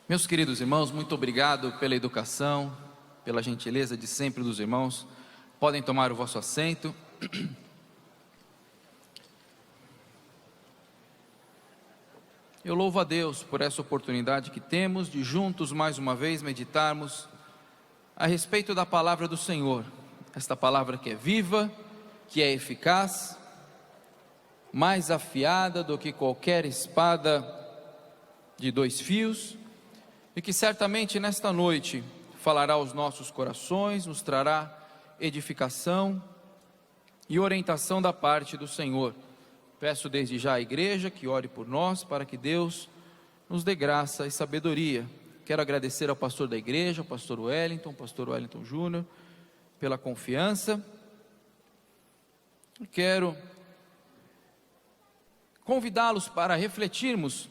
Meus queridos irmãos, muito obrigado pela educação, pela gentileza de sempre dos irmãos. Podem tomar o vosso assento. Eu louvo a Deus por essa oportunidade que temos de juntos mais uma vez meditarmos a respeito da palavra do Senhor. Esta palavra que é viva, que é eficaz, mais afiada do que qualquer espada de dois fios, e que certamente nesta noite falará aos nossos corações, nos trará edificação e orientação da parte do Senhor. Peço desde já à igreja que ore por nós, para que Deus nos dê graça e sabedoria. Quero agradecer ao pastor da igreja, o pastor Wellington Júnior, pela confiança. Quero convidá-los para refletirmos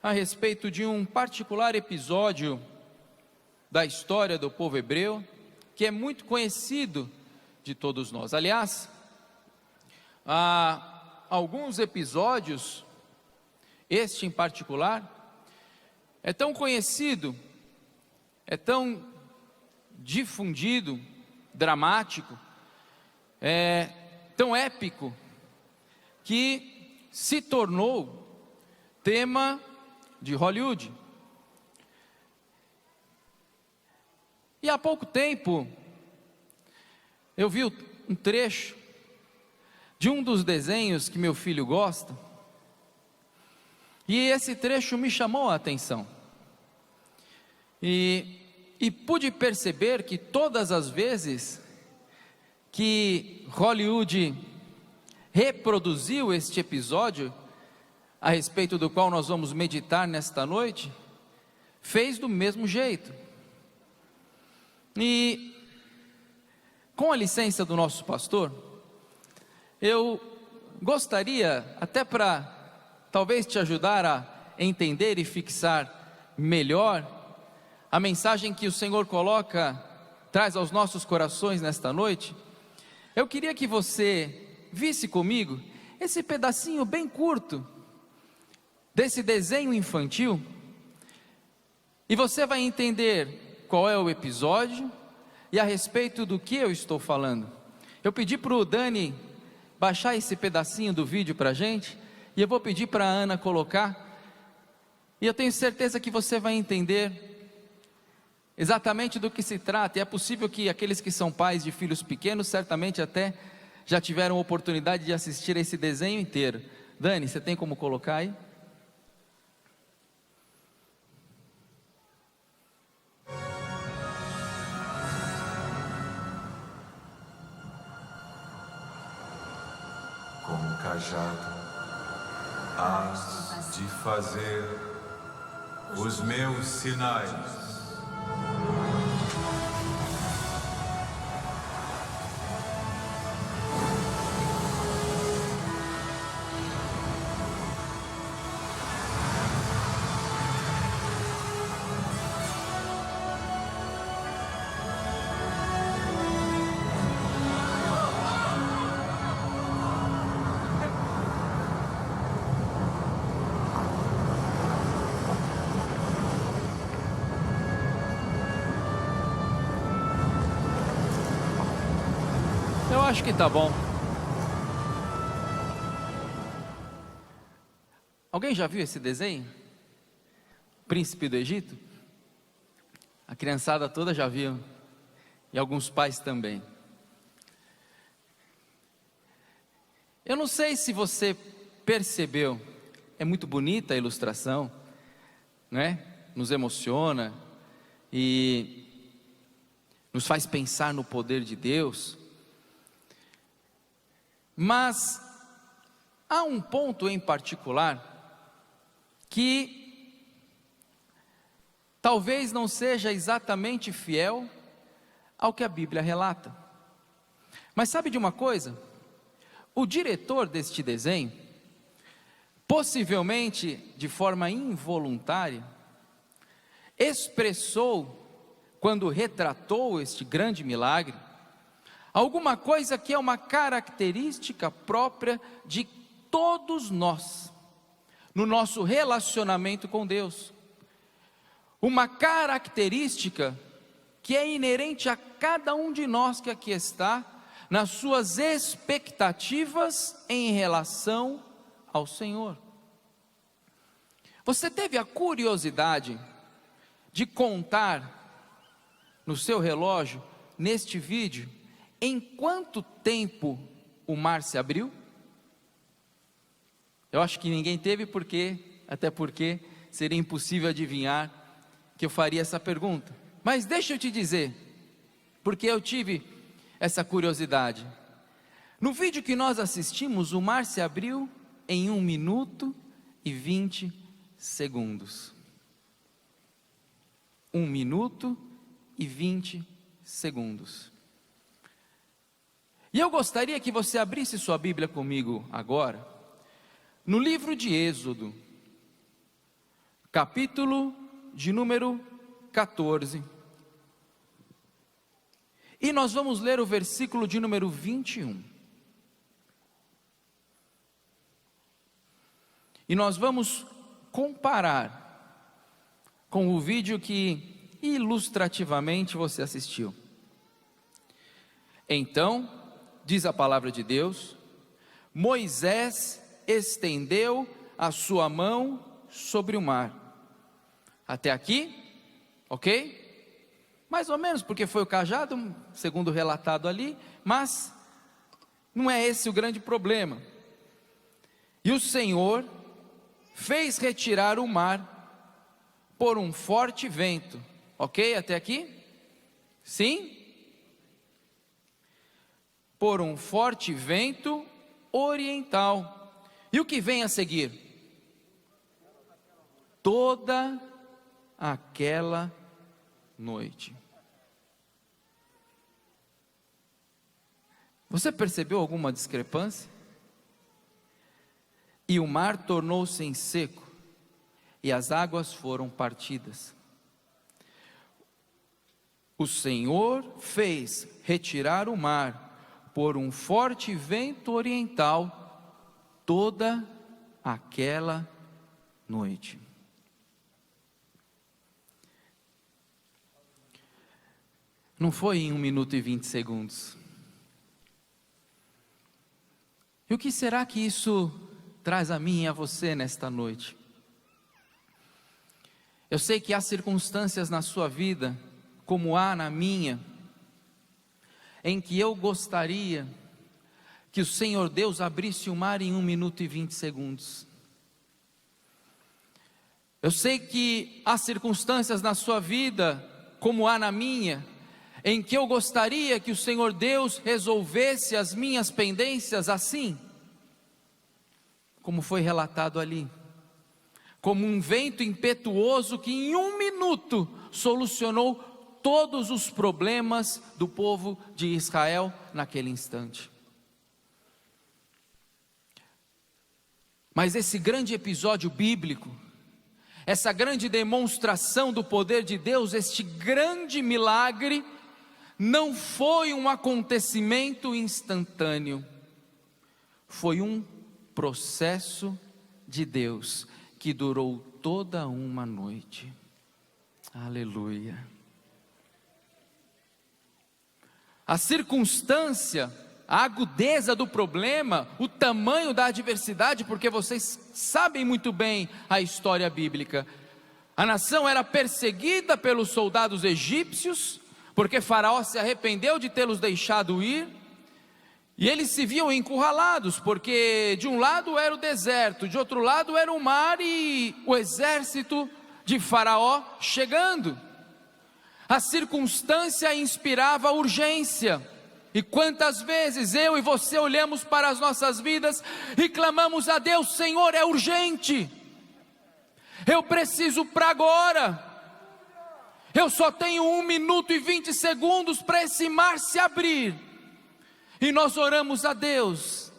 a respeito de um particular episódio da história do povo hebreu, que é muito conhecido de todos nós. Aliás, há alguns episódios, este em particular, é tão conhecido, é tão difundido, dramático, é tão épico, que se tornou tema de Hollywood. E há pouco tempo eu vi um trecho de um dos desenhos que meu filho gosta, e esse trecho me chamou a atenção, e pude perceber que todas as vezes que Hollywood reproduziu este episódio, a respeito do qual nós vamos meditar nesta noite, fez do mesmo jeito. E, com a licença do nosso pastor, eu gostaria, até para talvez te ajudar a entender e fixar melhor a mensagem que o Senhor traz aos nossos corações nesta noite, eu queria que você visse comigo esse pedacinho bem curto desse desenho infantil, e você vai entender qual é o episódio e a respeito do que eu estou falando. Eu pedi para o Dani baixar esse pedacinho do vídeo para a gente, e eu vou pedir para a Ana colocar, e eu tenho certeza que você vai entender exatamente do que se trata. E é possível que aqueles que são pais de filhos pequenos, certamente até já tiveram oportunidade de assistir esse desenho inteiro. Dani, você tem como colocar aí? Com o cajado hás de fazer os meus sinais. Eu acho que tá bom. Alguém já viu esse desenho? Príncipe do Egito? A criançada toda já viu, e alguns pais também. Eu não sei se você percebeu, é muito bonita a ilustração, né? Nos emociona e nos faz pensar no poder de Deus. Mas há um ponto em particular que talvez não seja exatamente fiel ao que a Bíblia relata. Mas sabe de uma coisa? O diretor deste desenho, possivelmente de forma involuntária, expressou, quando retratou este grande milagre, alguma coisa que é uma característica própria de todos nós, no nosso relacionamento com Deus. uma característica que é inerente a cada um de nós que aqui está, nas suas expectativas em relação ao Senhor. Você teve a curiosidade de contar no seu relógio, neste vídeo, em quanto tempo o mar se abriu? Eu acho que ninguém teve, até porque seria impossível adivinhar que eu faria essa pergunta. Mas deixa eu te dizer, porque eu tive essa curiosidade. No vídeo que nós assistimos, o mar se abriu em 1 minuto e 20 segundos. 1 minuto e 20 segundos. E eu gostaria que você abrisse sua Bíblia comigo agora, no livro de Êxodo, capítulo de número 14. E nós vamos ler o versículo de número 21. E nós vamos comparar com o vídeo que ilustrativamente você assistiu. Então, diz a palavra de Deus, Moisés estendeu a sua mão sobre o mar. Até aqui, ok? Mais ou menos, porque foi o cajado, segundo relatado ali, mas não é esse o grande problema. E o Senhor fez retirar o mar por um forte vento, ok? Até aqui? Sim? Por um forte vento oriental. E o que vem a seguir? Toda aquela noite. Você percebeu alguma discrepância? E o mar tornou-se em seco, e as águas foram partidas. O Senhor fez retirar o mar por um forte vento oriental toda aquela noite. Não foi em 1 minuto e 20 segundos. E o que será que isso traz a mim e a você nesta noite? Eu sei que há circunstâncias na sua vida, como há na minha, em que eu gostaria que o Senhor Deus abrisse o mar em 1 minuto e 20 segundos. Eu sei que há circunstâncias na sua vida, como há na minha, em que eu gostaria que o Senhor Deus resolvesse as minhas pendências assim, como foi relatado ali, como um vento impetuoso que em 1 minuto solucionou todos os problemas do povo de Israel naquele instante. Mas esse grande episódio bíblico, essa grande demonstração do poder de Deus, este grande milagre, não foi um acontecimento instantâneo, foi um processo de Deus que durou toda uma noite. Aleluia. A circunstância, a agudeza do problema, o tamanho da adversidade, porque vocês sabem muito bem a história bíblica. A nação era perseguida pelos soldados egípcios, porque Faraó se arrependeu de tê-los deixado ir, e eles se viam encurralados, porque de um lado era o deserto, de outro lado era o mar e o exército de Faraó chegando. A circunstância inspirava urgência, e quantas vezes eu e você olhamos para as nossas vidas e clamamos a Deus: Senhor, é urgente, eu preciso para agora, eu só tenho 1 minuto e 20 segundos para esse mar se abrir. E nós oramos a Deus,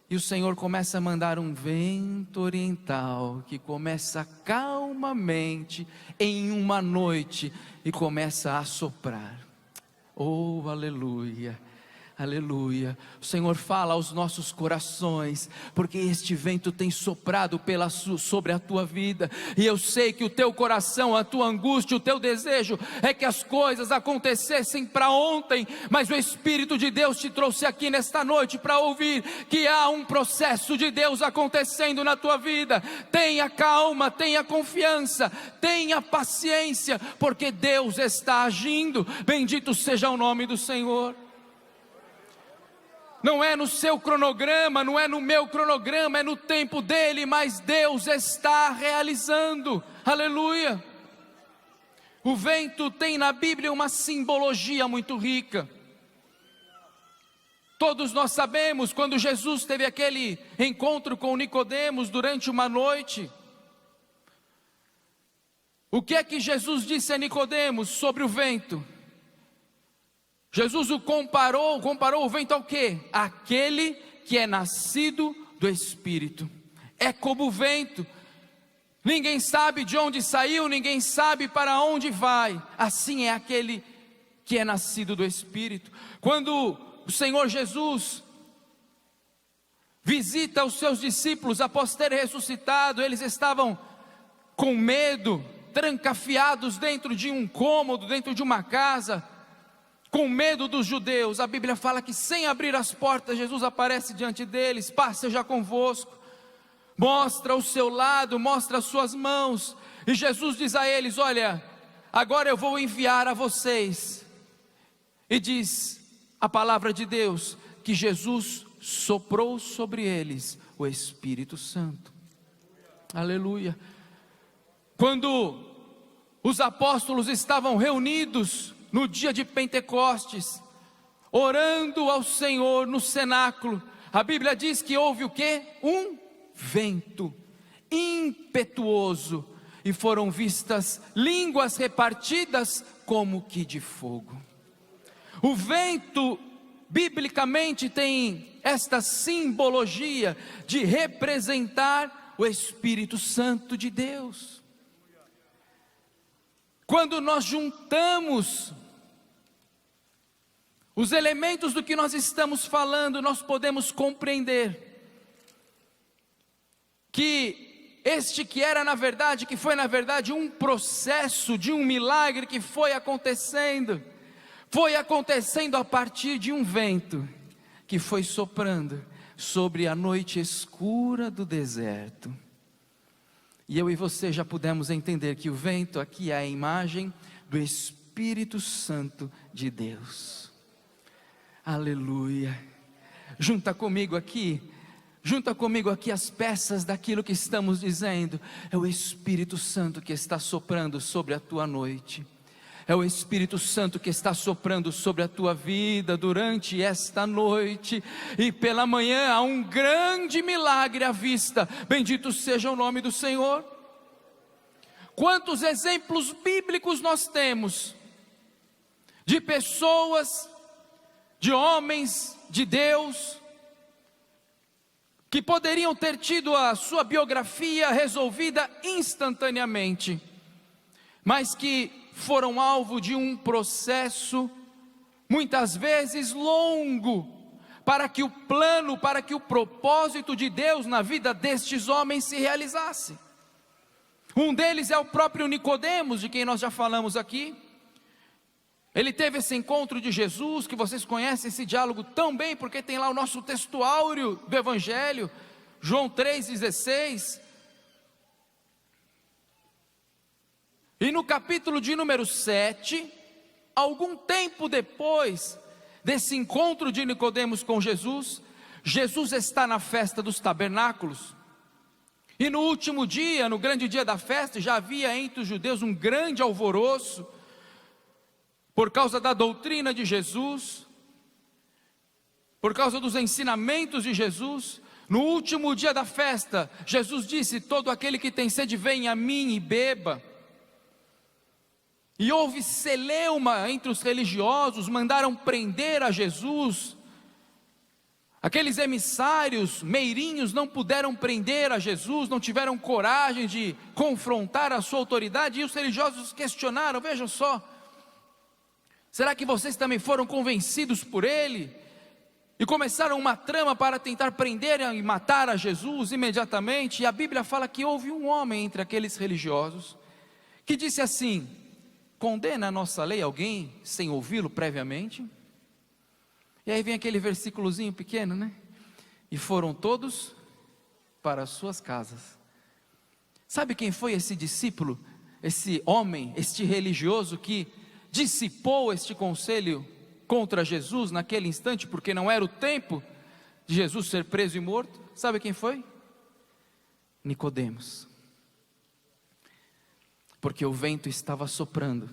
e o Senhor começa a mandar um vento oriental, que começa calmamente, em uma noite, e começa a soprar. Oh, aleluia, Aleluia. O Senhor fala aos nossos corações, porque este vento tem soprado sobre a tua vida, e eu sei que o teu coração, a tua angústia, o teu desejo é que as coisas acontecessem para ontem, mas o Espírito de Deus te trouxe aqui nesta noite para ouvir que há um processo de Deus acontecendo na tua vida. Tenha calma, tenha confiança, tenha paciência, porque Deus está agindo. Bendito seja o nome do Senhor. Não é no seu cronograma, não é no meu cronograma, é no tempo dele, mas Deus está realizando. Aleluia. O vento tem na Bíblia uma simbologia muito rica. Todos nós sabemos, quando Jesus teve aquele encontro com Nicodemos durante uma noite, o que é que Jesus disse a Nicodemos sobre o vento? Jesus o comparou o vento ao quê? Aquele que é nascido do Espírito. É como o vento, ninguém sabe de onde saiu, ninguém sabe para onde vai. Assim é aquele que é nascido do Espírito. Quando o Senhor Jesus visita os seus discípulos após ter ressuscitado, eles estavam com medo, trancafiados dentro de um cômodo, dentro de uma casa, com medo dos judeus. A Bíblia fala que sem abrir as portas, Jesus aparece diante deles: paz seja convosco. Mostra o seu lado, mostra as suas mãos, e Jesus diz a eles: olha, agora eu vou enviar a vocês. E diz a palavra de Deus que Jesus soprou sobre eles o Espírito Santo. Aleluia. Quando os apóstolos estavam reunidos no dia de Pentecostes, orando ao Senhor no cenáculo, a Bíblia diz que houve o quê? Um vento impetuoso, e foram vistas línguas repartidas como que de fogo. O vento, biblicamente, tem esta simbologia de representar o Espírito Santo de Deus. Quando nós juntamos os elementos do que nós estamos falando, nós podemos compreender que este que era na verdade, que foi na verdade um processo de um milagre que foi acontecendo a partir de um vento que foi soprando sobre a noite escura do deserto. E eu e você já pudemos entender que o vento aqui é a imagem do Espírito Santo de Deus. Aleluia. Junta comigo aqui as peças daquilo que estamos dizendo. É o Espírito Santo que está soprando sobre a tua noite. É o Espírito Santo que está soprando sobre a tua vida durante esta noite. E pela manhã há um grande milagre à vista. Bendito seja o nome do Senhor. Quantos exemplos bíblicos nós temos de pessoas, de homens de Deus, que poderiam ter tido a sua biografia resolvida instantaneamente, mas que foram alvo de um processo, muitas vezes longo, para que o plano, para que o propósito de Deus na vida destes homens se realizasse. Um deles é o próprio Nicodemos, de quem nós já falamos aqui. Ele teve esse encontro de Jesus, que vocês conhecem esse diálogo tão bem, porque tem lá o nosso texto áureo do Evangelho, João 3,16. E no capítulo de número 7, algum tempo depois desse encontro de Nicodemos com Jesus, Jesus está na festa dos tabernáculos. E no último dia, no grande dia da festa, já havia entre os judeus um grande alvoroço, por causa da doutrina de Jesus, por causa dos ensinamentos de Jesus. No último dia da festa, Jesus disse: todo aquele que tem sede, venha a mim e beba. E houve celeuma entre os religiosos, mandaram prender a Jesus. Aqueles emissários, meirinhos, não puderam prender a Jesus, não tiveram coragem de confrontar a sua autoridade, e os religiosos questionaram: veja só, será que vocês também foram convencidos por ele? e começaram uma trama para tentar prender e matar a Jesus imediatamente. E a Bíblia fala que houve um homem entre aqueles religiosos que disse assim: condena a nossa lei alguém sem ouvi-lo previamente? E aí vem aquele versículozinho pequeno, né? E foram todos para as suas casas. Sabe quem foi esse discípulo, esse homem, este religioso que dissipou este conselho contra Jesus naquele instante, porque não era o tempo de Jesus ser preso e morto? Sabe quem foi? Nicodemos. Porque o vento estava soprando,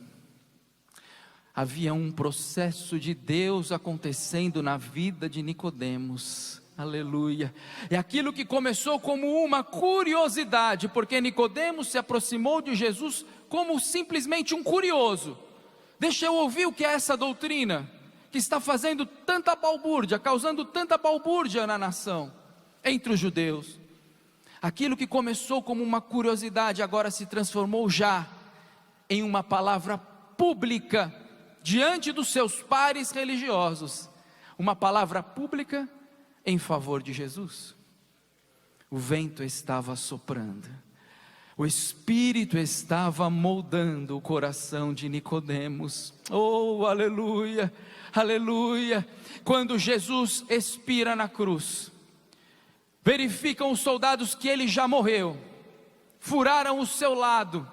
havia um processo de Deus acontecendo na vida de Nicodemos. Aleluia. E aquilo que começou como uma curiosidade, porque Nicodemos se aproximou de Jesus como simplesmente um curioso. Deixa eu ouvir o que é essa doutrina que está fazendo tanta balbúrdia, causando tanta balbúrdia na nação, entre os judeus. Aquilo que começou como uma curiosidade agora se transformou já em uma palavra pública diante dos seus pares religiosos, uma palavra pública em favor de Jesus. O vento estava soprando, o Espírito estava moldando o coração de Nicodemos. Oh, aleluia, aleluia. Quando Jesus expira na cruz, verificam os soldados que ele já morreu, furaram o seu lado,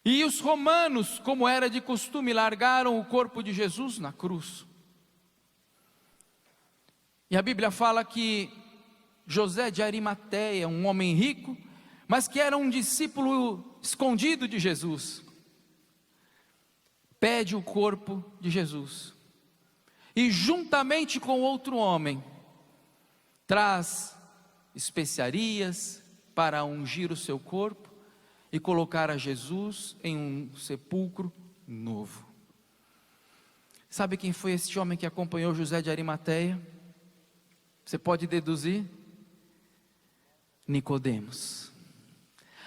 e os romanos, como era de costume, largaram o corpo de Jesus na cruz. E a Bíblia fala que José de Arimateia, um homem rico, mas que era um discípulo escondido de Jesus, pede o corpo de Jesus, e juntamente com outro homem, traz especiarias para ungir o seu corpo e colocar a Jesus em um sepulcro novo. Sabe quem foi este homem que acompanhou José de Arimateia? Você pode deduzir? Nicodemos.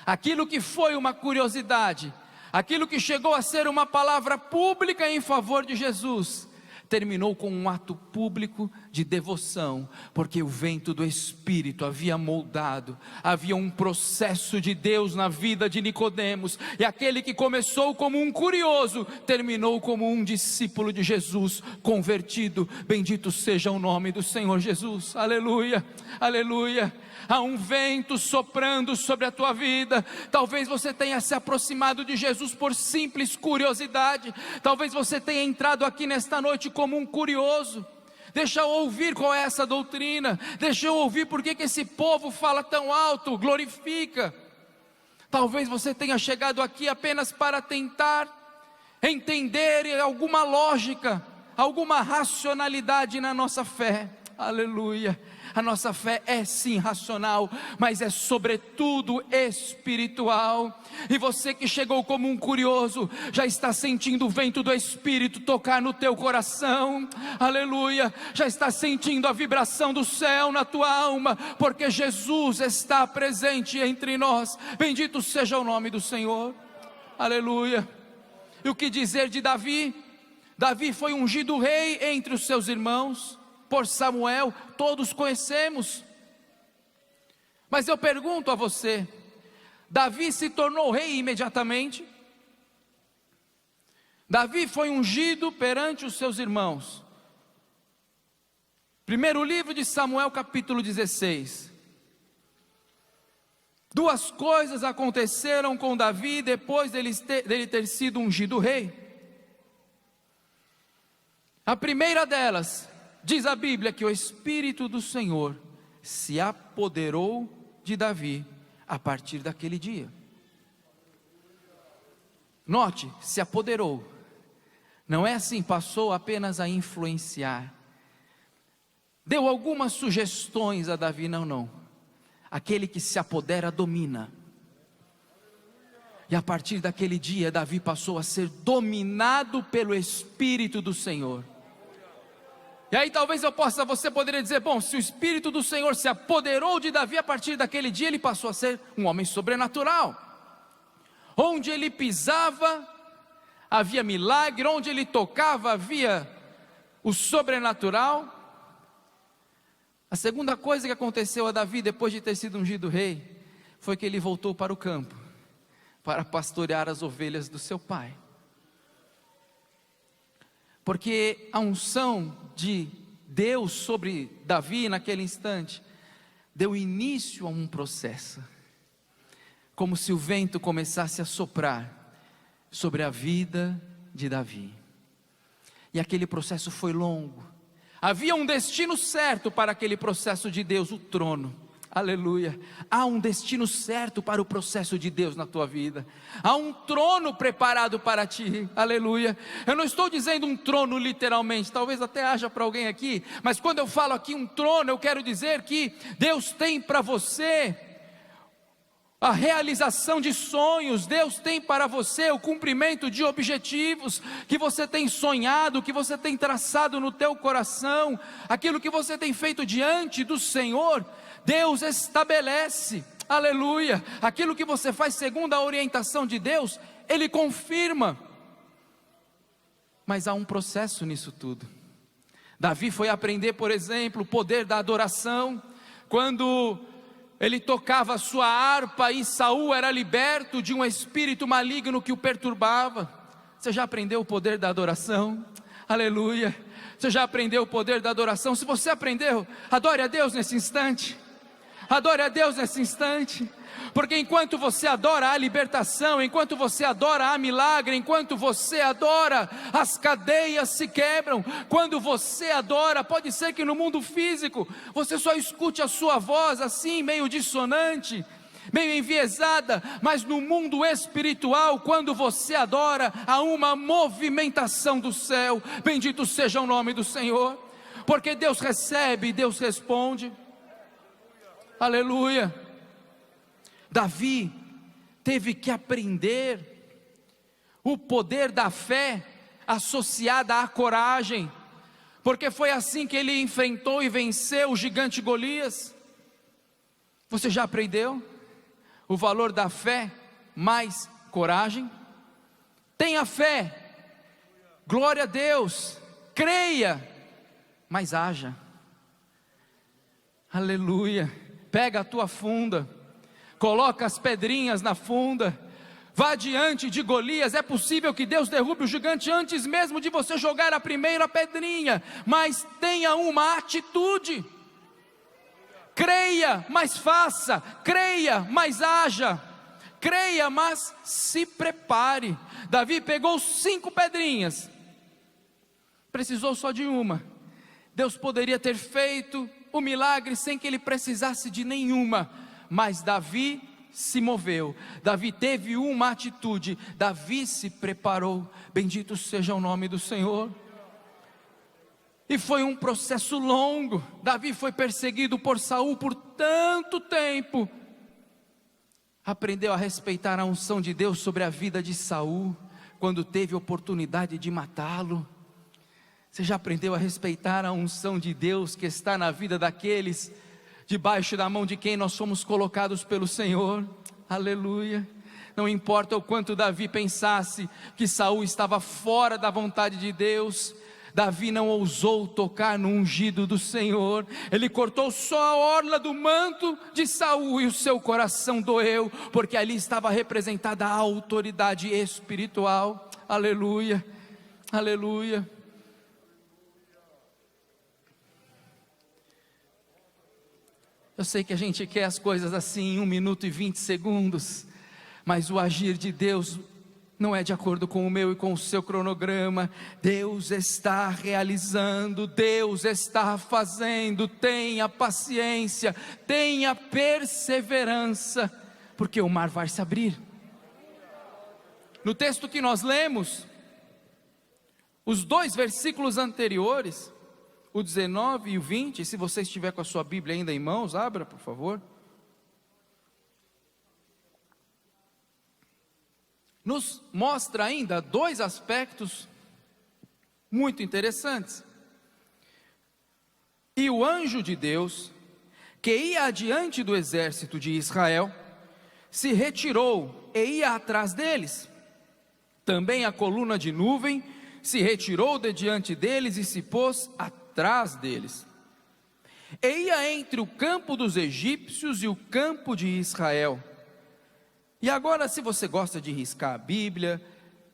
Aquilo que foi uma curiosidade, aquilo que chegou a ser uma palavra pública em favor de Jesus, terminou com um ato público de devoção, porque o vento do Espírito havia moldado, havia um processo de Deus na vida de Nicodemos, e aquele que começou como um curioso, terminou como um discípulo de Jesus, convertido. Bendito seja o nome do Senhor Jesus, aleluia, aleluia. Há um vento soprando sobre a tua vida. Talvez você tenha se aproximado de Jesus por simples curiosidade, talvez você tenha entrado aqui nesta noite como um curioso. Deixa eu ouvir qual é essa doutrina, deixa eu ouvir por que esse povo fala tão alto, glorifica. Talvez você tenha chegado aqui apenas para tentar entender alguma lógica, alguma racionalidade na nossa fé. Aleluia. A nossa fé é sim racional, mas é sobretudo espiritual. E você que chegou como um curioso, já está sentindo o vento do Espírito tocar no teu coração, aleluia, já está sentindo a vibração do céu na tua alma, porque Jesus está presente entre nós. Bendito seja o nome do Senhor, aleluia. E o que dizer de Davi? Davi foi ungido rei entre os seus irmãos por Samuel, todos conhecemos. Mas eu pergunto a você, Davi se tornou rei imediatamente? Davi foi ungido perante os seus irmãos. Primeiro livro de Samuel, capítulo 16. Duas coisas aconteceram com Davi depois dele ter sido ungido rei. A primeira delas, diz a Bíblia que o Espírito do Senhor se apoderou de Davi a partir daquele dia. Note, se apoderou. Não é assim, passou apenas a influenciar. Deu algumas sugestões a Davi, não. Aquele que se apodera domina. E a partir daquele dia, Davi passou a ser dominado pelo Espírito do Senhor. E aí talvez você poderia dizer, bom, se o Espírito do Senhor se apoderou de Davi, a partir daquele dia ele passou a ser um homem sobrenatural. Onde ele pisava, havia milagre, onde ele tocava, havia o sobrenatural. A segunda coisa que aconteceu a Davi depois de ter sido ungido rei, foi que ele voltou para o campo, para pastorear as ovelhas do seu pai. Porque a unção de Deus sobre Davi naquele instante, deu início a um processo, como se o vento começasse a soprar sobre a vida de Davi. E aquele processo foi longo. Havia um destino certo para aquele processo de Deus, o trono. Aleluia. Há um destino certo para o processo de Deus na tua vida. Há um trono preparado para ti. Aleluia. Eu não estou dizendo um trono literalmente, talvez até haja para alguém aqui, mas quando eu falo aqui um trono, eu quero dizer que Deus tem para você a realização de sonhos. Deus tem para você o cumprimento de objetivos que você tem sonhado, que você tem traçado no teu coração, aquilo que você tem feito diante do Senhor. Deus estabelece, aleluia, aquilo que você faz segundo a orientação de Deus, Ele confirma. Mas há um processo nisso tudo. Davi foi aprender, por exemplo, o poder da adoração, quando ele tocava a sua harpa e Saul era liberto de um espírito maligno que o perturbava. Você já aprendeu o poder da adoração? Aleluia. Você já aprendeu o poder da adoração? Se você aprendeu, adore a Deus nesse instante. Adore a Deus nesse instante, porque enquanto você adora a libertação, enquanto você adora a milagre, enquanto você adora, as cadeias se quebram. Quando você adora, pode ser que no mundo físico, você só escute a sua voz assim, meio dissonante, meio enviesada, mas no mundo espiritual, quando você adora, há uma movimentação do céu. Bendito seja o nome do Senhor, porque Deus recebe, Deus responde. Aleluia. Davi teve que aprender o poder da fé associada à coragem, porque foi assim que ele enfrentou e venceu o gigante Golias. Você já aprendeu o valor da fé mais coragem? Tenha fé, glória a Deus, creia, mas haja. Aleluia. Pega a tua funda, coloca as pedrinhas na funda, vá diante de Golias. É possível que Deus derrube o gigante antes mesmo de você jogar a primeira pedrinha, mas tenha uma atitude. Creia, mas faça. Creia, mas haja. Creia, mas se prepare. Davi pegou 5 pedrinhas, precisou só de uma. Deus poderia ter feito o milagre sem que ele precisasse de nenhuma, mas Davi se moveu, Davi teve uma atitude, Davi se preparou. Bendito seja o nome do Senhor. E foi um processo longo. Davi foi perseguido por Saul por tanto tempo, aprendeu a respeitar a unção de Deus sobre a vida de Saul, quando teve oportunidade de matá-lo. Você já aprendeu a respeitar a unção de Deus que está na vida daqueles debaixo da mão de quem nós somos colocados pelo Senhor? Aleluia. Não importa o quanto Davi pensasse que Saul estava fora da vontade de Deus, Davi não ousou tocar no ungido do Senhor. Ele cortou só a orla do manto de Saul e o seu coração doeu, porque ali estava representada a autoridade espiritual. Aleluia, aleluia. Eu sei que a gente quer as coisas assim em 1 minuto e 20 segundos, mas o agir de Deus não é de acordo com o meu e com o seu cronograma. Deus está realizando, Deus está fazendo. Tenha paciência, tenha perseverança, porque o mar vai se abrir. No texto que nós lemos, os 2 versículos anteriores, o 19 e o 20, se você estiver com a sua Bíblia ainda em mãos, abra por favor. Nos mostra ainda 2 aspectos muito interessantes. E o anjo de Deus, que ia adiante do exército de Israel, se retirou e ia atrás deles. Também a coluna de nuvem se retirou de diante deles e se pôs atrás deles. E ia entre o campo dos egípcios e o campo de Israel. E agora, se você gosta de riscar a Bíblia,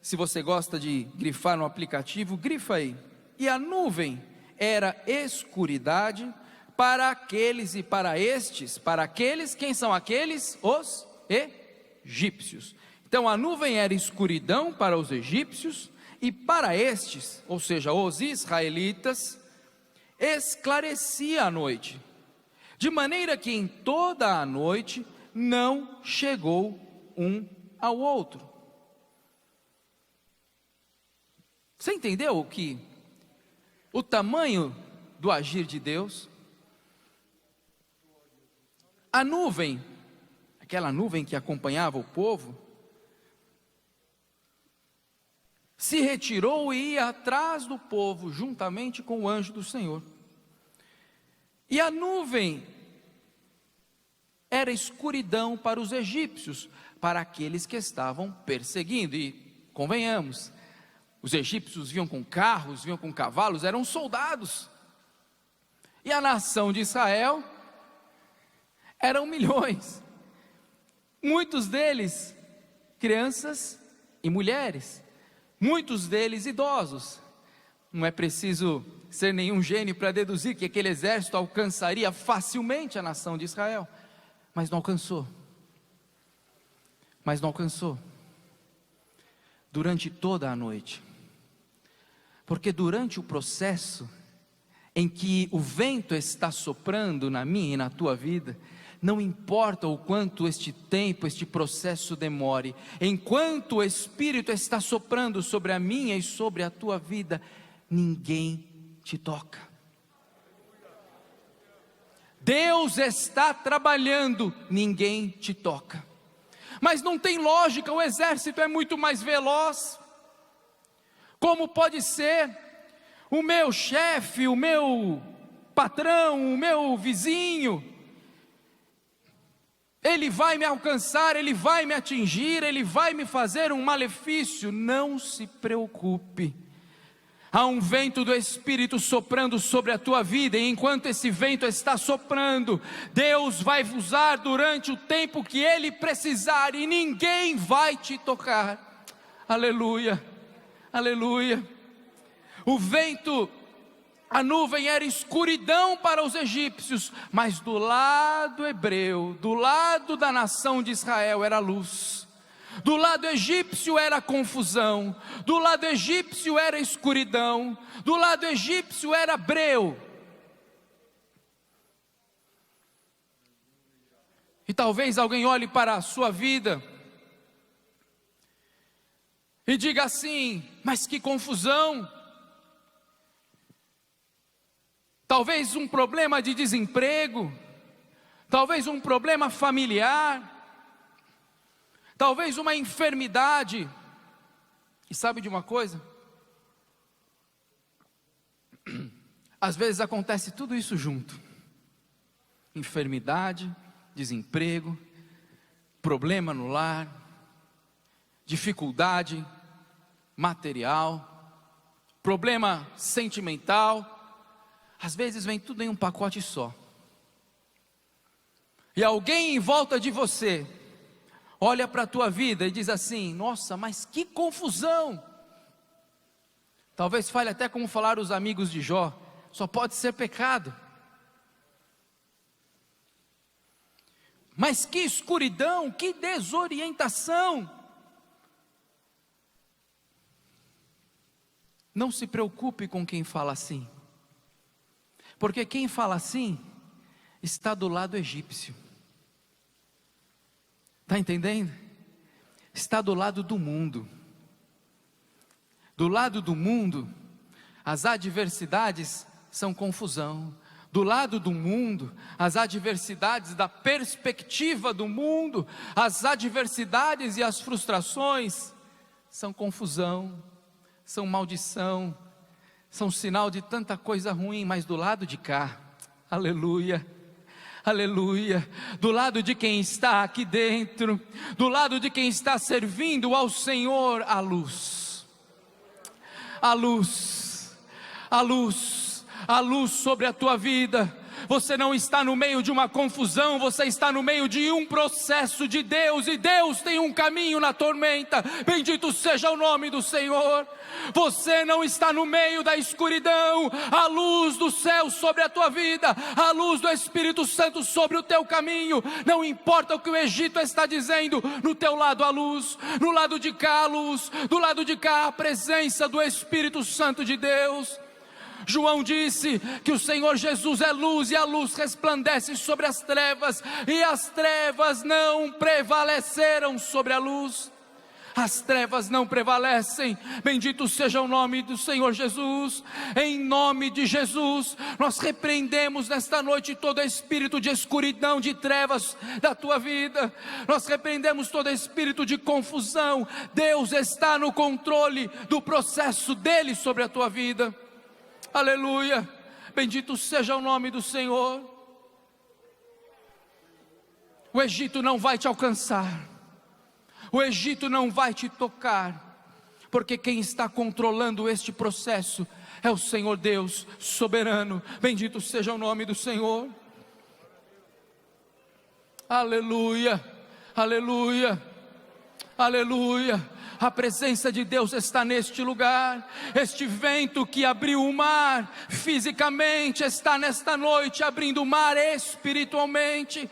se você gosta de grifar no aplicativo, grifa aí. E a nuvem era escuridade para aqueles e para estes, para aqueles, quem são aqueles? Os egípcios. Então a nuvem era escuridão para os egípcios, e para estes, ou seja, os israelitas, esclarecia a noite, de maneira que em toda a noite não chegou um ao outro. Você entendeu o tamanho do agir de Deus? A nuvem, aquela nuvem que acompanhava o povo, se retirou e ia atrás do povo, juntamente com o anjo do Senhor. E a nuvem era escuridão para os egípcios, para aqueles que estavam perseguindo. E convenhamos, os egípcios vinham com carros, vinham com cavalos, eram soldados. E a nação de Israel eram milhões, muitos deles crianças e mulheres, muitos deles idosos. Não é preciso ser nenhum gênio para deduzir que aquele exército alcançaria facilmente a nação de Israel, mas não alcançou. Durante toda a noite, porque durante o processo em que o vento está soprando na minha e na tua vida, não importa o quanto este tempo, este processo demore, enquanto o Espírito está soprando sobre a minha e sobre a tua vida, ninguém te toca. Deus está trabalhando, ninguém te toca. Mas não tem lógica, o exército é muito mais veloz. Como pode ser o meu chefe, o meu patrão, o meu vizinho, ele vai me alcançar, ele vai me atingir, ele vai me fazer um malefício? Não se preocupe. Há um vento do Espírito soprando sobre a tua vida, e enquanto esse vento está soprando, Deus vai usar durante o tempo que Ele precisar, e ninguém vai te tocar. Aleluia, aleluia. O vento, a nuvem era escuridão para os egípcios, mas do lado hebreu, do lado da nação de Israel, era luz. Do lado egípcio era confusão, do lado egípcio era escuridão, do lado egípcio era breu. E talvez alguém olhe para a sua vida e diga assim: mas que confusão! Talvez um problema de desemprego, talvez um problema familiar, talvez uma enfermidade. E sabe de uma coisa? Às vezes acontece tudo isso junto: enfermidade, desemprego, problema no lar, dificuldade material, problema sentimental. Às vezes vem tudo em um pacote só. E alguém em volta de você olha para a tua vida e diz assim: nossa, mas que confusão. Talvez fale até como falaram os amigos de Jó: só pode ser pecado. Mas que escuridão, que desorientação. Não se preocupe com quem fala assim, porque quem fala assim está do lado egípcio. Está entendendo? Está do lado do mundo. Do lado do mundo, as adversidades são confusão. Do lado do mundo, as adversidades da perspectiva do mundo, as adversidades e as frustrações são confusão, são maldição, são sinal de tanta coisa ruim. Mas do lado de cá, aleluia, aleluia, do lado de quem está aqui dentro, do lado de quem está servindo ao Senhor, a luz. a luz, a luz, a luz sobre a tua vida. Você não está no meio de uma confusão, você está no meio de um processo de Deus, e Deus tem um caminho na tormenta. Bendito seja o nome do Senhor. Você não está no meio da escuridão, a luz do céu sobre a tua vida, a luz do Espírito Santo sobre o teu caminho. Não importa o que o Egito está dizendo, no teu lado a luz, no lado de cá a luz, do lado de cá a presença do Espírito Santo de Deus. João disse que o Senhor Jesus é luz, e a luz resplandece sobre as trevas, e as trevas não prevaleceram sobre a luz. As trevas não prevalecem. Bendito seja o nome do Senhor Jesus. Em nome de Jesus, nós repreendemos nesta noite todo espírito de escuridão, de trevas da tua vida. Nós repreendemos todo espírito de confusão. Deus está no controle do processo dele sobre a tua vida. Aleluia, bendito seja o nome do Senhor. O Egito não vai te alcançar, o Egito não vai te tocar, porque quem está controlando este processo é o Senhor Deus soberano. Bendito seja o nome do Senhor. Aleluia, aleluia, aleluia. A presença de Deus está neste lugar. Este vento que abriu o mar fisicamente está nesta noite abrindo o mar espiritualmente.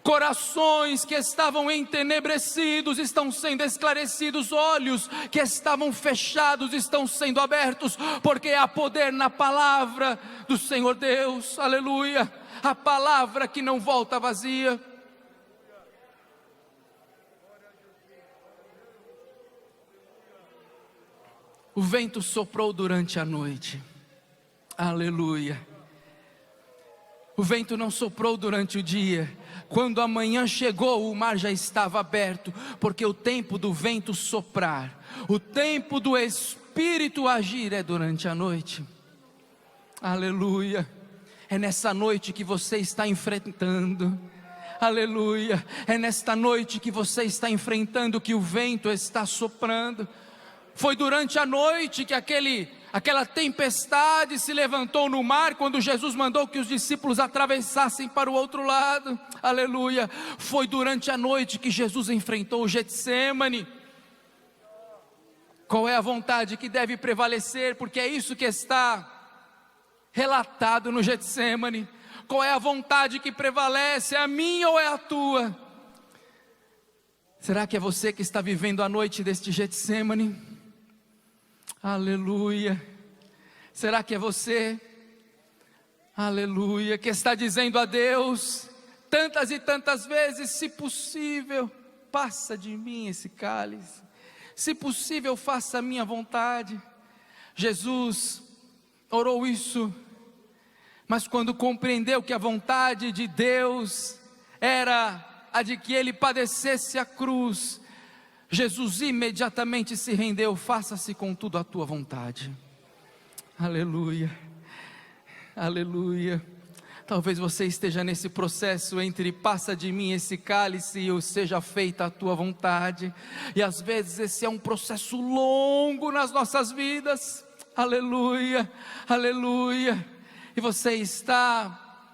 Corações que estavam entenebrecidos estão sendo esclarecidos, olhos que estavam fechados estão sendo abertos, porque há poder na palavra do Senhor Deus. Aleluia, a palavra que não volta vazia. O vento soprou durante a noite, aleluia. O vento não soprou durante o dia. Quando a manhã chegou, o mar já estava aberto, porque o tempo do vento soprar, o tempo do Espírito agir é durante a noite, aleluia. É nessa noite que você está enfrentando, aleluia. É nesta noite que você está enfrentando, que o vento está soprando. Foi durante a noite que aquela tempestade se levantou no mar, quando Jesus mandou que os discípulos atravessassem para o outro lado, aleluia. Foi durante a noite que Jesus enfrentou o Getsêmani. Qual é a vontade que deve prevalecer? Porque é isso que está relatado no Getsêmani. Qual é a vontade que prevalece? É a minha ou é a tua? Será que é você que está vivendo a noite deste Getsêmani? Aleluia. Será que é você, aleluia, que está dizendo a Deus tantas e tantas vezes: se possível, passa de mim esse cálice, se possível, faça a minha vontade. Jesus orou isso, mas quando compreendeu que a vontade de Deus era a de que ele padecesse a cruz, Jesus imediatamente se rendeu: faça-se contudo a tua vontade. Aleluia, aleluia. Talvez você esteja nesse processo entre passa de mim esse cálice e seja feita a tua vontade. E às vezes esse é um processo longo nas nossas vidas. Aleluia, aleluia. E você está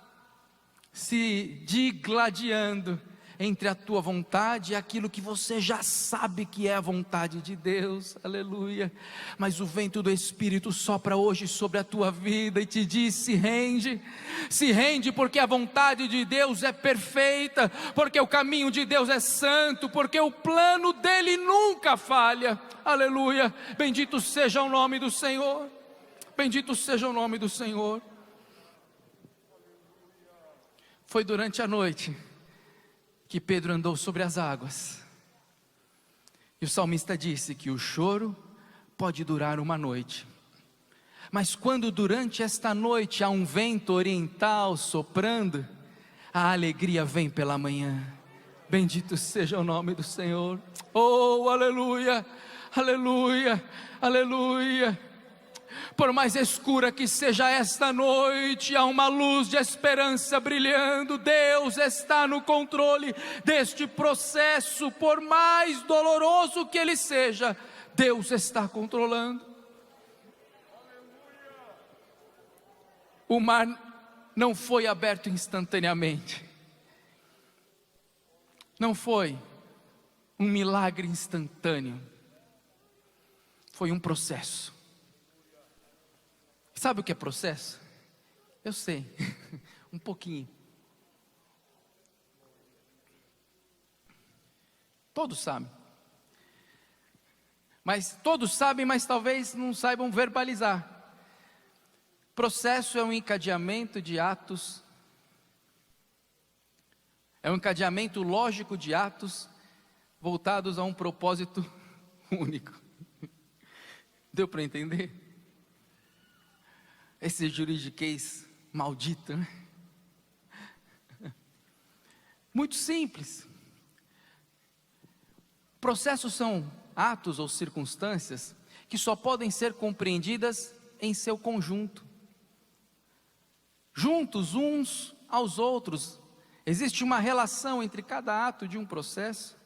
se digladiando entre a tua vontade e aquilo que você já sabe que é a vontade de Deus, aleluia. Mas o vento do Espírito sopra hoje sobre a tua vida e te diz: se rende, porque a vontade de Deus é perfeita, porque o caminho de Deus é santo, porque o plano dele nunca falha, aleluia. Bendito seja o nome do Senhor, bendito seja o nome do Senhor. Foi durante a noite que Pedro andou sobre as águas, e o salmista disse que o choro pode durar uma noite, mas quando durante esta noite há um vento oriental soprando, a alegria vem pela manhã. Bendito seja o nome do Senhor. Oh, aleluia, aleluia, aleluia. Por mais escura que seja esta noite, há uma luz de esperança brilhando. Deus está no controle deste processo, por mais doloroso que ele seja, Deus está controlando. o mar não foi aberto instantaneamente. Não foi um milagre instantâneo. Foi um processo. Sabe o que é processo? Eu sei, um pouquinho. Todos sabem. Mas todos sabem, mas talvez não saibam verbalizar. Processo é um encadeamento de atos. É um encadeamento lógico de atos voltados a um propósito único. Deu para entender? Esse juridiquês maldito, né? Muito simples. Processos são atos ou circunstâncias que só podem ser compreendidas em seu conjunto. Juntos uns aos outros. Existe uma relação entre cada ato de um processo.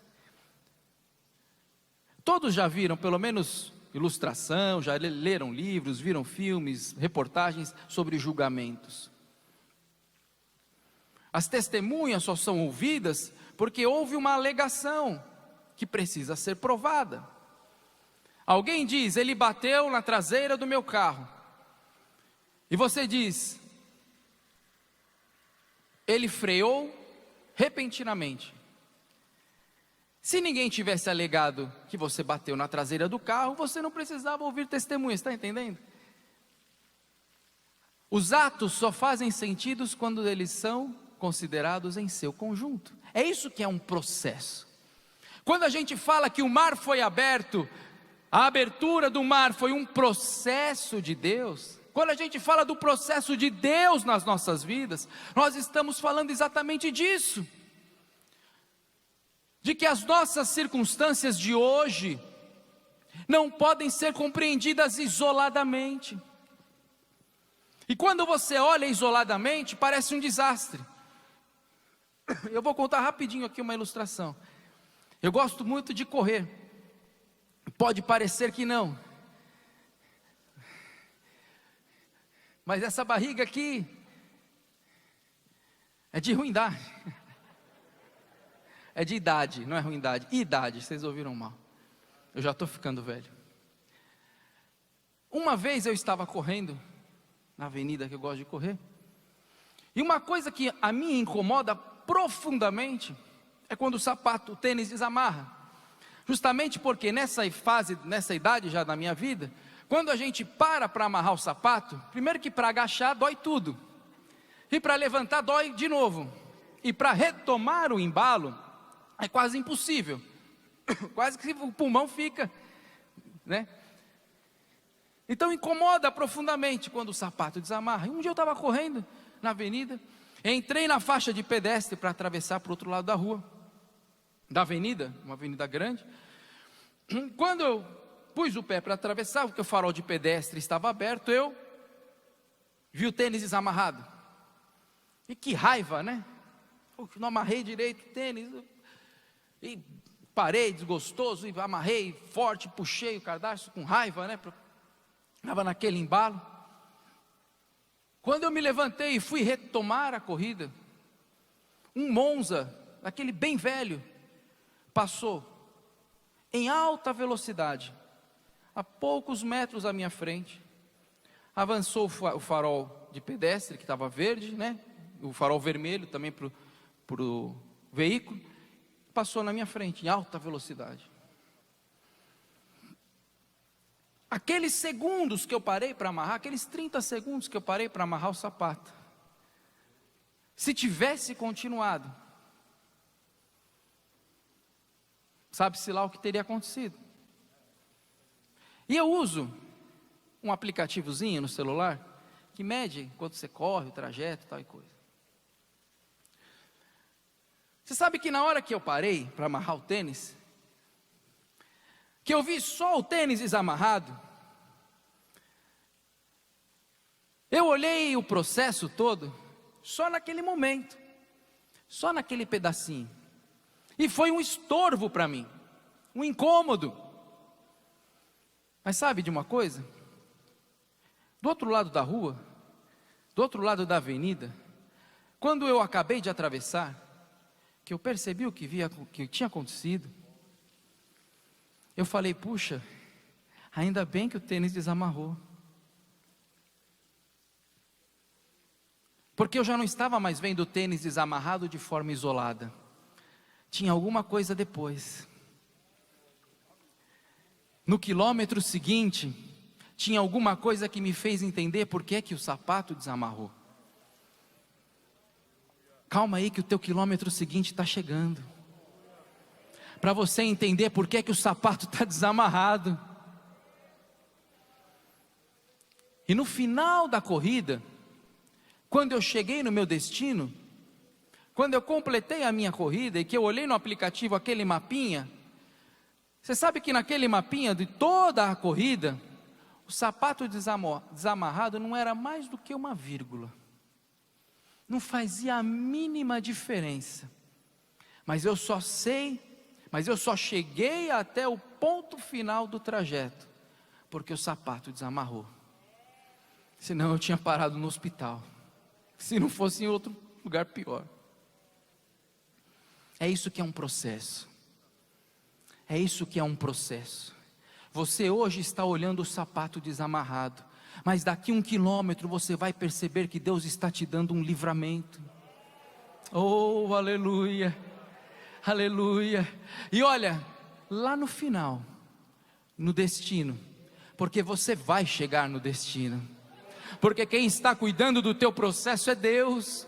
Todos já viram, pelo menos, ilustração, já leram livros, viram filmes, reportagens sobre julgamentos. As testemunhas só são ouvidas porque houve uma alegação que precisa ser provada. Alguém diz, ele bateu na traseira do meu carro. E você diz, ele freou repentinamente. Se ninguém tivesse alegado que você bateu na traseira do carro, você não precisava ouvir testemunhas, está entendendo? Os atos só fazem sentido quando eles são considerados em seu conjunto. É isso que é um processo. Quando a gente fala que o mar foi aberto, a abertura do mar foi um processo de Deus. Quando a gente fala do processo de Deus nas nossas vidas, nós estamos falando exatamente disso. De que as nossas circunstâncias de hoje não podem ser compreendidas isoladamente. E quando você olha isoladamente, parece um desastre. Eu vou contar rapidinho aqui uma ilustração. Eu gosto muito de correr. Pode parecer que não. Mas essa barriga aqui é de ruindade. É de idade, não é ruindade. Idade, vocês ouviram mal. Eu já estou ficando velho. Uma vez eu estava correndo na avenida que eu gosto de correr. E uma coisa que a mim incomoda profundamente é quando o tênis desamarra. Justamente porque nessa fase, nessa idade já da minha vida, quando a gente para amarrar o sapato, primeiro que para agachar dói tudo. E para levantar dói de novo. E para retomar o embalo, é quase impossível. Quase que o pulmão fica, né? Então incomoda profundamente quando o sapato desamarra. E um dia eu estava correndo na avenida, entrei na faixa de pedestre para atravessar para o outro lado da rua, da avenida, uma avenida grande. Quando eu pus o pé para atravessar, porque o farol de pedestre estava aberto, eu vi o tênis desamarrado. E que raiva, né? Não amarrei direito o tênis. E parei desgostoso, e amarrei forte, puxei o cadarço com raiva, né? Estava naquele embalo. Quando eu me levantei e fui retomar a corrida, um Monza, aquele bem velho, passou em alta velocidade, a poucos metros à minha frente, avançou o farol de pedestre, que estava verde, né? O farol vermelho também para o veículo, passou na minha frente, em alta velocidade. Aqueles segundos que eu parei para amarrar, aqueles 30 segundos que eu parei para amarrar o sapato, se tivesse continuado, sabe-se lá o que teria acontecido. E eu uso um aplicativozinho no celular, que mede quanto você corre, o trajeto, tal e coisa. Você sabe que na hora que eu parei para amarrar o tênis, que eu vi só o tênis desamarrado, eu olhei o processo todo, só naquele momento, só naquele pedacinho, e foi um estorvo para mim, um incômodo. Mas sabe de uma coisa? Do outro lado da rua, do outro lado da avenida, quando eu acabei de atravessar, que eu percebi o que tinha acontecido, eu falei, puxa, ainda bem que o tênis desamarrou. Porque eu já não estava mais vendo o tênis desamarrado de forma isolada. Tinha alguma coisa depois. No quilômetro seguinte, tinha alguma coisa que me fez entender por que que o sapato desamarrou. Calma aí que o teu quilômetro seguinte está chegando. Para você entender por que que o sapato está desamarrado. E no final da corrida, quando eu cheguei no meu destino, quando eu completei a minha corrida e que eu olhei no aplicativo aquele mapinha, você sabe que naquele mapinha de toda a corrida, o sapato desamarrado não era mais do que uma vírgula. Não fazia a mínima diferença. Mas eu só cheguei até o ponto final do trajeto, porque o sapato desamarrou. Senão eu tinha parado no hospital. Se não fosse em outro lugar pior. É isso que é um processo. É isso que é um processo. Você hoje está olhando o sapato desamarrado, mas daqui 1 quilômetro você vai perceber que Deus está te dando um livramento. Oh, aleluia, aleluia. E olha, lá no final, no destino, porque você vai chegar no destino, porque quem está cuidando do teu processo é Deus.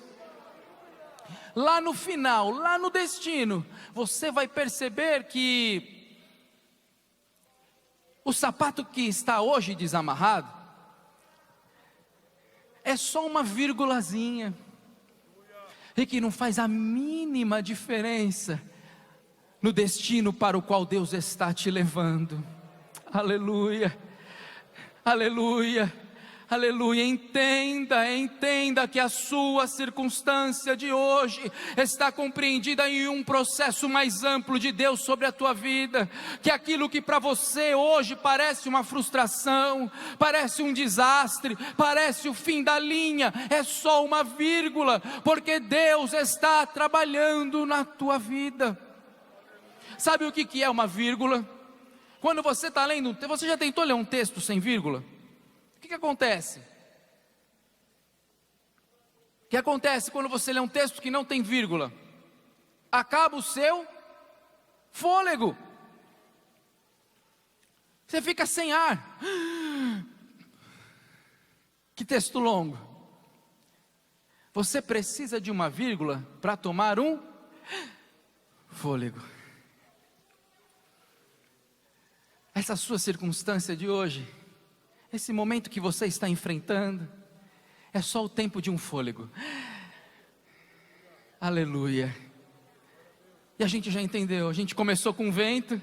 Lá no final, lá no destino, você vai perceber que o sapato que está hoje desamarrado é só uma vírgulazinha, e que não faz a mínima diferença no destino para o qual Deus está te levando. Aleluia, aleluia, aleluia. Entenda que a sua circunstância de hoje está compreendida em um processo mais amplo de Deus sobre a tua vida, que aquilo que para você hoje parece uma frustração, parece um desastre, parece o fim da linha, é só uma vírgula, porque Deus está trabalhando na tua vida. Sabe o que é uma vírgula? Quando você está lendo, você já tentou ler um texto sem vírgula? O que acontece? O que acontece quando você lê um texto que não tem vírgula? Acaba o seu fôlego. Você fica sem ar. Que texto longo. Você precisa de uma vírgula para tomar um fôlego. Essa sua circunstância de hoje, esse momento que você está enfrentando, é só o tempo de um fôlego. Aleluia. E a gente já entendeu, a gente começou com vento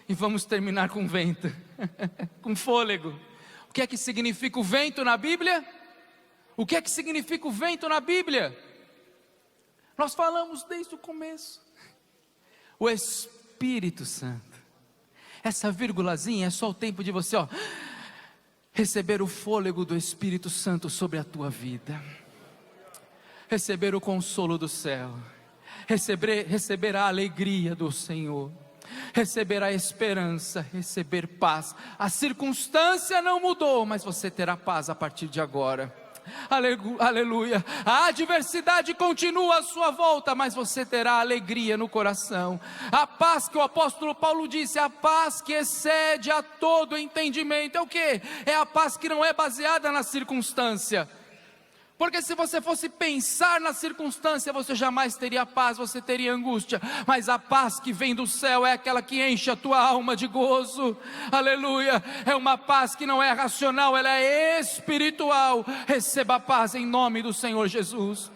e vamos terminar com vento, com fôlego. O que é que significa o vento na Bíblia? O que é que significa o vento na Bíblia? Nós falamos desde o começo. O Espírito Santo. Essa vírgulazinha é só o tempo de você, receber o fôlego do Espírito Santo sobre a tua vida, receber o consolo do céu, receber a alegria do Senhor, receber a esperança, receber paz. A circunstância não mudou, mas você terá paz a partir de agora. Aleluia. A adversidade continua à sua volta, mas você terá alegria no coração. A paz que o apóstolo Paulo disse, a paz que excede a todo entendimento. É o que? É a paz que não é baseada na circunstância. Porque se você fosse pensar na circunstância, você jamais teria paz, você teria angústia. Mas a paz que vem do céu é aquela que enche a tua alma de gozo. Aleluia. É uma paz que não é racional, ela é espiritual. Receba a paz em nome do Senhor Jesus.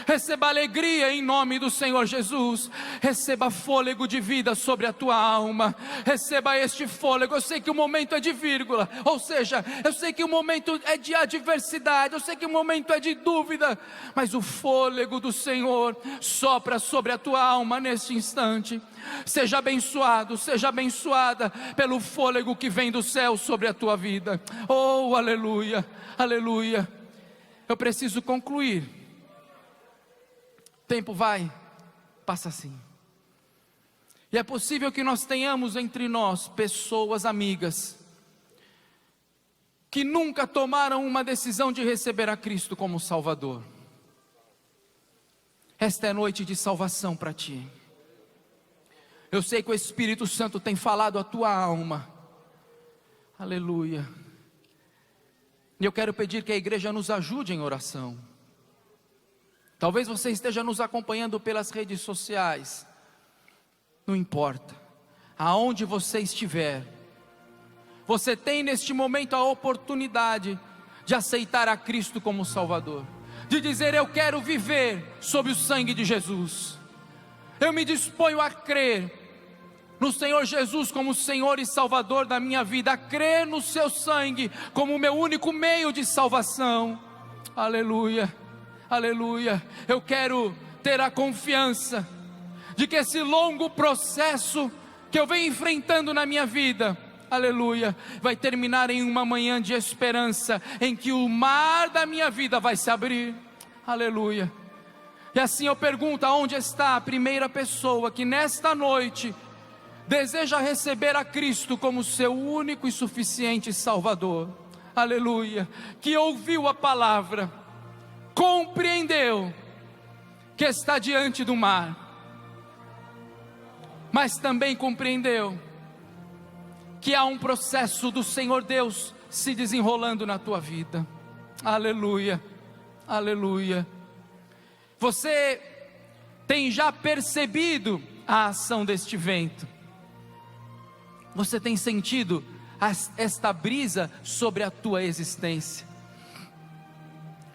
Receba alegria em nome do Senhor Jesus. Receba fôlego de vida sobre a tua alma. Receba este fôlego. Eu sei que o momento é de vírgula, ou seja, eu sei que o momento é de adversidade, eu sei que o momento é de dúvida, mas o fôlego do Senhor sopra sobre a tua alma neste instante. Seja abençoado, seja abençoada pelo fôlego que vem do céu sobre a tua vida. Oh, aleluia, aleluia. eu preciso concluir. O tempo passa assim. E é possível que nós tenhamos entre nós pessoas amigas que nunca tomaram uma decisão de receber a Cristo como Salvador. Esta é noite de salvação para ti. Eu sei que o Espírito Santo tem falado a tua alma. Aleluia. E eu quero pedir que a igreja nos ajude em oração. Talvez você esteja nos acompanhando pelas redes sociais. Não importa, aonde você estiver, você tem neste momento a oportunidade de aceitar a Cristo como Salvador, de dizer: eu quero viver sob o sangue de Jesus, eu me disponho a crer no Senhor Jesus como Senhor e Salvador da minha vida, a crer no seu sangue como o meu único meio de salvação. Aleluia, aleluia. Eu quero ter a confiança de que esse longo processo que eu venho enfrentando na minha vida, aleluia, vai terminar em uma manhã de esperança, em que o mar da minha vida vai se abrir, aleluia. E assim eu pergunto: aonde está a primeira pessoa que nesta noite deseja receber a Cristo como seu único e suficiente Salvador? Aleluia, que ouviu a palavra, compreendeu que está diante do mar, mas também compreendeu que há um processo do Senhor Deus se desenrolando na tua vida. Aleluia, aleluia. Você tem já percebido a ação deste vento? Você tem sentido esta brisa sobre a tua existência?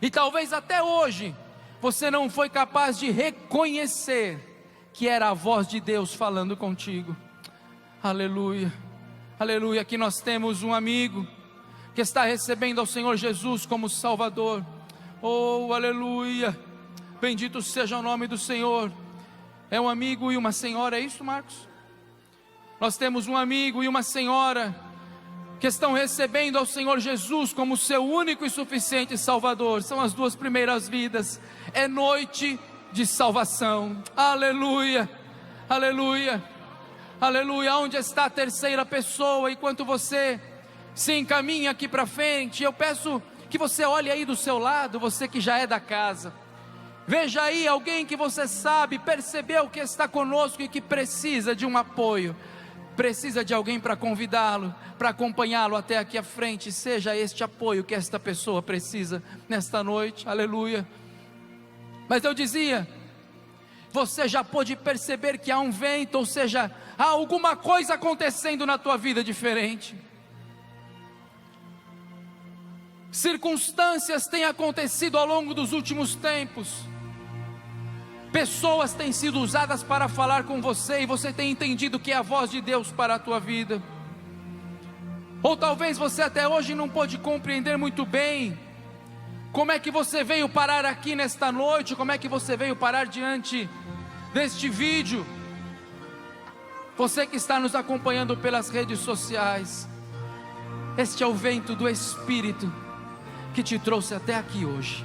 E talvez até hoje você não foi capaz de reconhecer que era a voz de Deus falando contigo. Aleluia, aleluia. Aqui nós temos um amigo que está recebendo ao Senhor Jesus como Salvador. Oh, aleluia, bendito seja o nome do Senhor. É um amigo e uma senhora, é isso, Marcos? Nós temos um amigo e uma senhora que estão recebendo ao Senhor Jesus como seu único e suficiente Salvador. São as duas primeiras vidas. É noite de salvação. Aleluia, aleluia, aleluia. Onde está a terceira pessoa? Enquanto você se encaminha aqui para frente, eu peço que você olhe aí do seu lado, você que já é da casa. Veja aí alguém que você sabe, percebeu que está conosco e que precisa de um apoio, precisa de alguém para convidá-lo, para acompanhá-lo até aqui à frente. Seja este apoio que esta pessoa precisa nesta noite. Aleluia. Mas eu dizia, você já pôde perceber que há um vento, ou seja, há alguma coisa acontecendo na tua vida diferente. Circunstâncias têm acontecido ao longo dos últimos tempos. Pessoas têm sido usadas para falar com você, e você tem entendido que é a voz de Deus para a tua vida. Ou talvez você até hoje não pôde compreender muito bem como é que você veio parar aqui nesta noite, como é que você veio parar diante deste vídeo. Você que está nos acompanhando pelas redes sociais, este é o vento do Espírito que te trouxe até aqui hoje.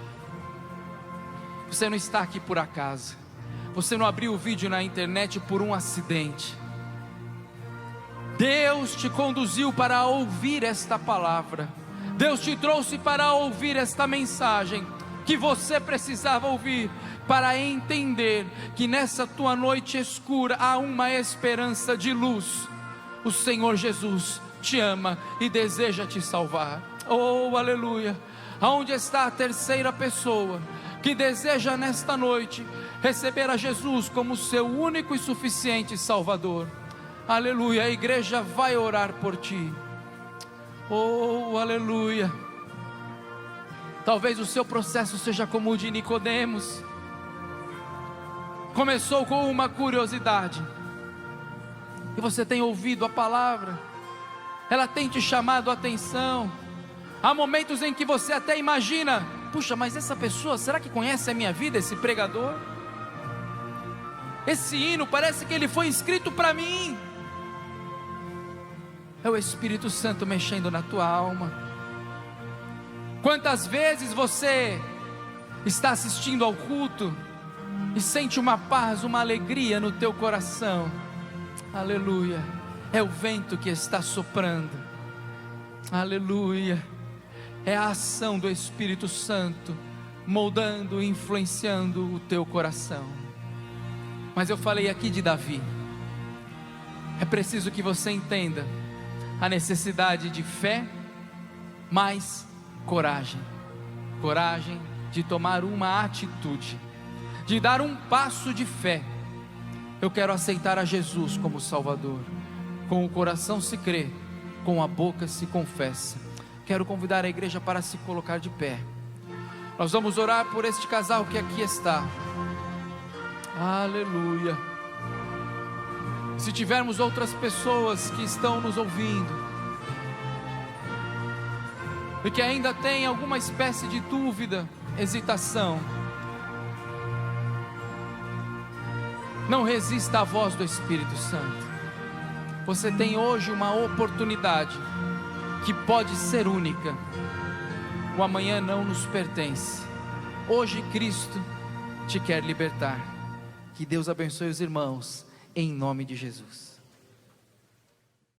Você não está aqui por acaso, você não abriu o vídeo na internet por um acidente. Deus te conduziu para ouvir esta palavra, Deus te trouxe para ouvir esta mensagem que você precisava ouvir, para entender que nessa tua noite escura há uma esperança de luz. O Senhor Jesus te ama e deseja te salvar. Oh, aleluia. Aonde está a terceira pessoa que deseja nesta noite receber a Jesus como seu único e suficiente Salvador? Aleluia. A igreja vai orar por ti. Oh, aleluia. Talvez o seu processo seja como o de Nicodemos. Começou com uma curiosidade, e você tem ouvido a palavra, ela tem te chamado a atenção. Há momentos em que você até imagina: puxa, mas essa pessoa, será que conhece a minha vida, esse pregador? Esse hino parece que ele foi escrito para mim. É o Espírito Santo mexendo na tua alma. Quantas vezes você está assistindo ao culto e sente uma paz, uma alegria no teu coração. Aleluia. É o vento que está soprando. Aleluia. É a ação do Espírito Santo moldando e influenciando o teu coração. Mas eu falei aqui de Davi. É preciso que você entenda a necessidade de fé mais coragem. Coragem de tomar uma atitude, de dar um passo de fé. Eu quero aceitar a Jesus como Salvador. Com o coração se crê, com a boca se confessa. Quero convidar a igreja para se colocar de pé. Nós vamos orar por este casal que aqui está. Aleluia. Se tivermos outras pessoas que estão nos ouvindo e que ainda tem alguma espécie de dúvida, hesitação, não resista à voz do Espírito Santo. Você tem hoje uma oportunidade que pode ser única. O amanhã não nos pertence. Hoje Cristo te quer libertar. Que Deus abençoe os irmãos, em nome de Jesus.